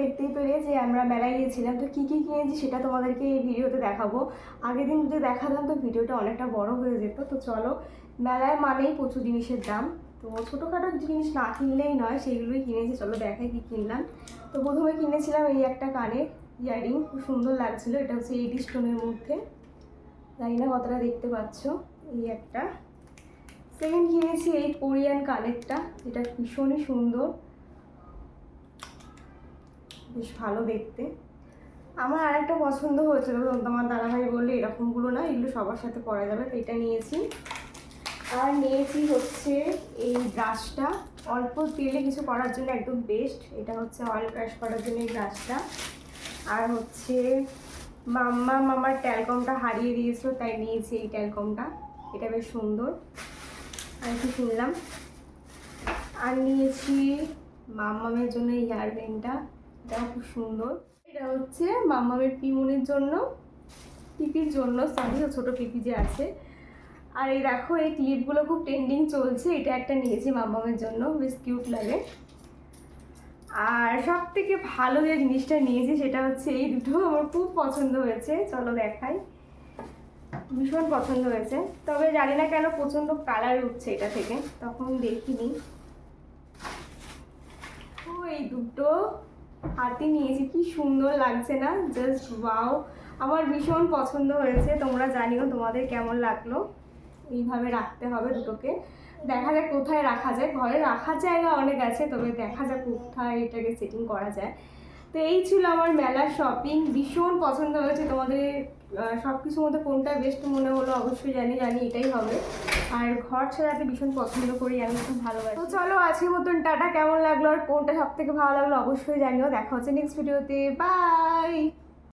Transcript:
দেখতেই পেরে যে আমরা মেলায় গিয়েছিলাম, তো কী কী কিনেছি সেটা তোমাদেরকে এই ভিডিওতে দেখাবো। আগের দিন যদি দেখাতাম তো ভিডিওটা অনেকটা বড় হয়ে যেত। তো চলো, মেলায় মানেই প্রচুর জিনিসের দাম, তো ছোটোখাটো জিনিস না কিনলেই নয়, সেইগুলোই কিনেছি। চলো দেখাই কী কিনলাম। তো প্রথমে কিনেছিলাম এই একটা কানের ইয়াররিং, খুব সুন্দর লাগছিলো। এটা হচ্ছে 8 স্টোনের মধ্যে, জানি না কতটা দেখতে পাচ্ছ। এই একটা সেকেন্ড কিনেছি এই কোরিয়ান কানেরটা, যেটা ভীষণই সুন্দর, বেশ ভালো দেখতে। আমার আর একটা পছন্দ হয়েছিল, তোমার দাদাভাই বললে এরকমগুলো না, এগুলো সবার সাথে পরা যাবে, তো এটা নিয়েছি। আর নিয়েছি হচ্ছে এই ব্রাশটা, অল্প তেলে কিছু করার জন্য একদম বেস্ট। এটা হচ্ছে অয়েল ব্রাশ করার জন্য এই ব্রাশটা। আর হচ্ছে মামার ট্যালকমটা হারিয়ে দিয়েছিল, তাই নিয়েছি এই ট্যালকমটা, এটা বেশ সুন্দর। আর কি কিনলাম, আর নিয়েছি মামামের জন্য এই ইয়াররিংটা, এটাও খুব সুন্দর। এটা হচ্ছে মামামের পিমুনির জন্য, পিপির জন্য, সরি ছোটো পিপি যে আছে। আর এই দেখো এই ক্লিপগুলো খুব ট্রেন্ডিং চলছে, এটা একটা নিয়েছি মামামের জন্য, বেশ কিউট লাগে। আর সব থেকে ভালো যে জিনিসটা নিয়েছি সেটা হচ্ছে এই দুটো, আমার খুব পছন্দ হয়েছে, চলো দেখাই। ভীষণ পছন্দ হয়েছে, তবে জানি না কেন প্রচণ্ড কালার উঠছে এটা থেকে, তখন দেখিনি। ও এই দুটো হাতে নিয়েছি, কি সুন্দর লাগছে না, জাস্ট ওয়াও। আমার ভীষণ পছন্দ হয়েছে, তোমরা জানিও তোমাদের কেমন লাগলো। এইভাবে রাখতে হবে দুটোকে, দেখা যাক কোথায় রাখা যায়। ঘরে রাখার জায়গা অনেক আছে, তবে দেখা যাক কোথায় এটাকে সেটিং করা যায়। তো এই ছিল আমার মেলার শপিং, ভীষণ পছন্দ হয়েছে। তোমাদের সব কিছুর মধ্যে কোনটা বেস্ট মনে হলো অবশ্যই জানি এটাই হবে। আর ঘর সাজাতে ভীষণ পছন্দ করি আমি, খুব ভালোবাসি। তো চলো আজকের মতন টাটা, কেমন লাগলো আর কোনটা সব থেকে ভালো লাগলো অবশ্যই জানিও। দেখা হচ্ছে নেক্সট ভিডিওতে, বাই।